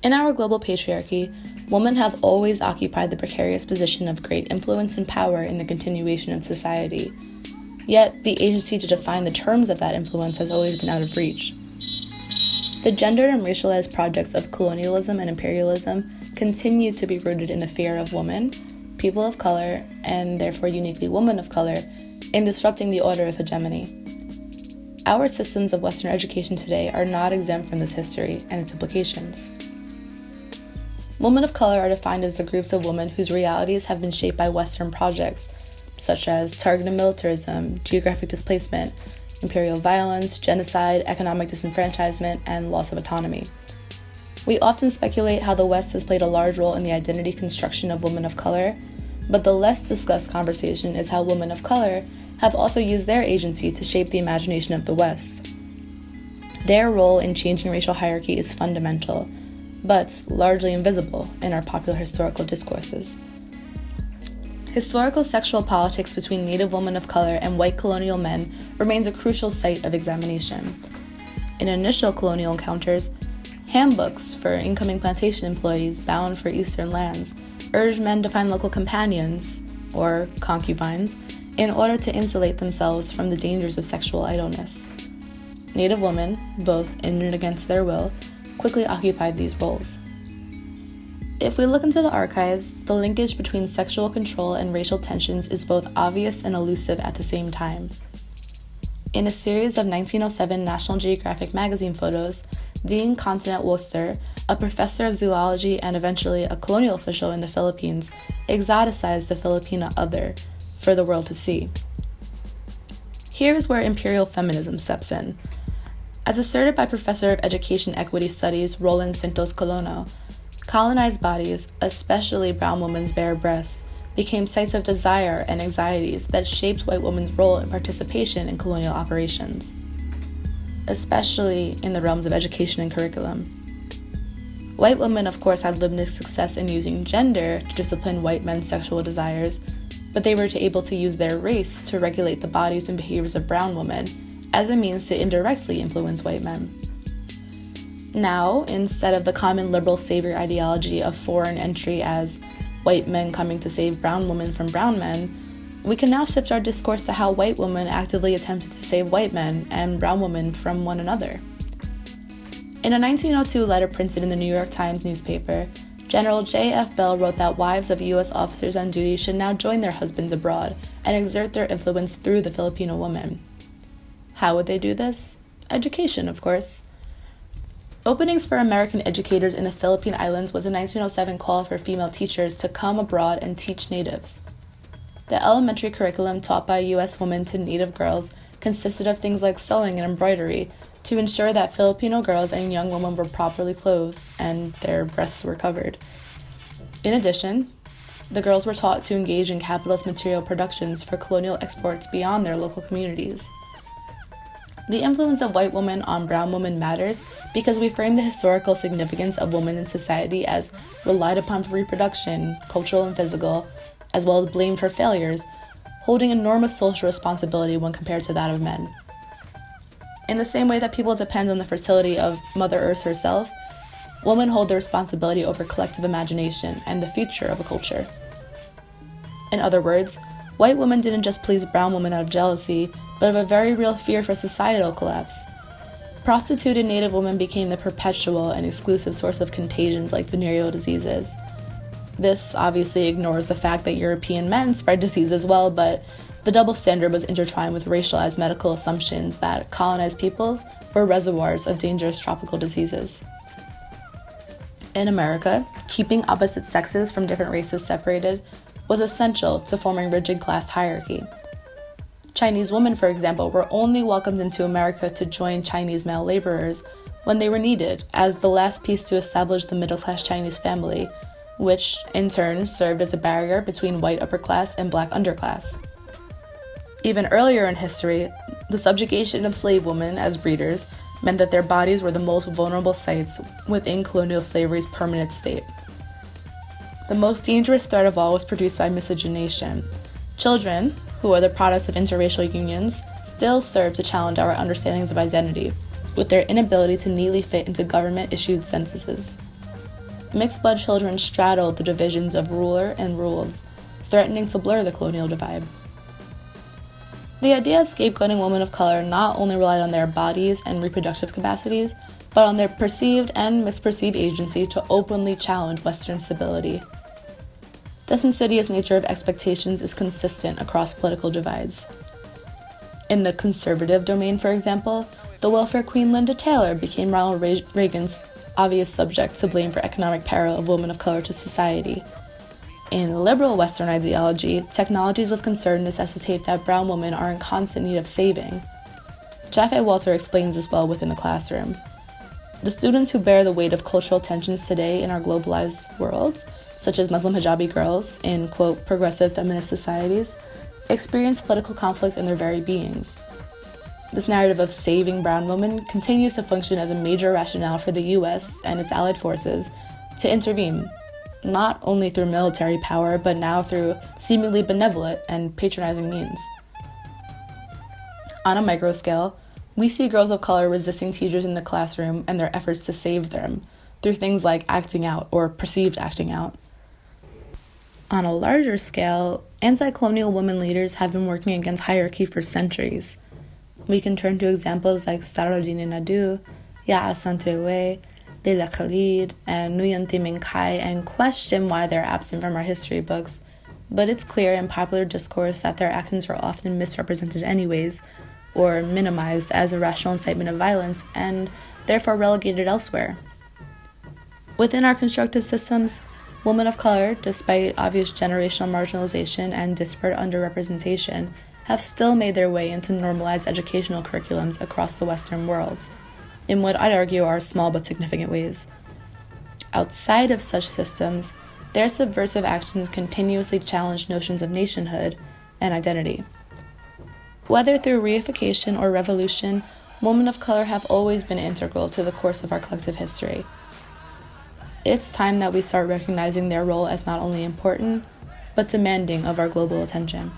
In our global patriarchy, women have always occupied the precarious position of great influence and power in the continuation of society. Yet, the agency to define the terms of that influence has always been out of reach. The gendered and racialized projects of colonialism and imperialism continue to be rooted in the fear of women, people of color, and therefore uniquely women of color, in disrupting the order of hegemony. Our systems of Western education today are not exempt from this history and its implications. Women of color are defined as the groups of women whose realities have been shaped by Western projects, such as targeted militarism, geographic displacement, imperial violence, genocide, economic disenfranchisement, and loss of autonomy. We often speculate how the West has played a large role in the identity construction of women of color, but the less discussed conversation is how women of color have also used their agency to shape the imagination of the West. Their role in changing racial hierarchy is fundamental, but largely invisible in our popular historical discourses. Historical sexual politics between Native women of color and white colonial men remains a crucial site of examination. In initial colonial encounters, handbooks for incoming plantation employees bound for eastern lands urged men to find local companions, or concubines, in order to insulate themselves from the dangers of sexual idleness. Native women, both in and against their will, quickly occupied these roles. If we look into the archives, the linkage between sexual control and racial tensions is both obvious and elusive at the same time. In a series of 1907 National Geographic magazine photos, Dean Continent Worcester, a professor of zoology and eventually a colonial official in the Philippines, exoticized the Filipina other for the world to see. Here is where imperial feminism steps in. As asserted by Professor of Education Equity Studies Roland Sintos Colono, colonized bodies, especially brown women's bare breasts, became sites of desire and anxieties that shaped white women's role and participation in colonial operations, especially in the realms of education and curriculum. White women, of course, had limited success in using gender to discipline white men's sexual desires, but they were able to use their race to regulate the bodies and behaviors of brown women as a means to indirectly influence white men. Now, instead of the common liberal savior ideology of foreign entry as white men coming to save brown women from brown men, we can now shift our discourse to how white women actively attempted to save white men and brown women from one another. In a 1902 letter printed in the New York Times newspaper, General J.F. Bell wrote that wives of U.S. officers on duty should now join their husbands abroad and exert their influence through the Filipino woman. How would they do this? Education, of course. Openings for American educators in the Philippine Islands was a 1907 call for female teachers to come abroad and teach natives. The elementary curriculum taught by U.S. women to native girls consisted of things like sewing and embroidery to ensure that Filipino girls and young women were properly clothed and their breasts were covered. In addition, the girls were taught to engage in capitalist material productions for colonial exports beyond their local communities. The influence of white women on brown women matters because we frame the historical significance of women in society as relied upon for reproduction, cultural and physical, as well as blamed for failures, holding enormous social responsibility when compared to that of men. In the same way that people depend on the fertility of Mother Earth herself, women hold the responsibility over collective imagination and the future of a culture. In other words, white women didn't just please brown women out of jealousy, but of a very real fear for societal collapse. Prostituted native women became the perpetual and exclusive source of contagions like venereal diseases. This obviously ignores the fact that European men spread disease as well, but the double standard was intertwined with racialized medical assumptions that colonized peoples were reservoirs of dangerous tropical diseases. In America, keeping opposite sexes from different races separated was essential to forming rigid class hierarchy. Chinese women, for example, were only welcomed into America to join Chinese male laborers when they were needed as the last piece to establish the middle-class Chinese family, which in turn served as a barrier between white upper class and black underclass. Even earlier in history, the subjugation of slave women as breeders meant that their bodies were the most vulnerable sites within colonial slavery's permanent state. The most dangerous threat of all was produced by miscegenation. Children, who are the products of interracial unions, still serve to challenge our understandings of identity, with their inability to neatly fit into government-issued censuses. Mixed-blood children straddled the divisions of ruler and ruled, threatening to blur the colonial divide. The idea of scapegoating women of color not only relied on their bodies and reproductive capacities, but on their perceived and misperceived agency to openly challenge Western stability. This insidious nature of expectations is consistent across political divides. In the conservative domain, for example, the welfare queen Linda Taylor became Ronald Reagan's obvious subject to blame for economic peril of women of color to society. In liberal Western ideology, technologies of concern necessitate that brown women are in constant need of saving. Jaffe Walter explains this well within the classroom. The students who bear the weight of cultural tensions today in our globalized world, such as Muslim hijabi girls in, quote, progressive feminist societies, experience political conflict in their very beings. This narrative of saving brown women continues to function as a major rationale for the US and its allied forces to intervene, not only through military power, but now through seemingly benevolent and patronizing means. On a micro scale, we see girls of color resisting teachers in the classroom and their efforts to save them through things like acting out or perceived acting out. On a larger scale, anti-colonial women leaders have been working against hierarchy for centuries. We can turn to examples like Sarodine Nadu, Yaa Asante, Leila Khalid, and Nguyen Thi Minh Khai and question why they're absent from our history books, but it's clear in popular discourse that their actions are often misrepresented anyways, or minimized as irrational incitement of violence, and therefore relegated elsewhere. Within our constructed systems, women of color, despite obvious generational marginalization and disparate underrepresentation, have still made their way into normalized educational curriculums across the Western world, in what I'd argue are small but significant ways. Outside of such systems, their subversive actions continuously challenge notions of nationhood and identity. Whether through reification or revolution, women of color have always been integral to the course of our collective history. It's time that we start recognizing their role as not only important, but demanding of our global attention.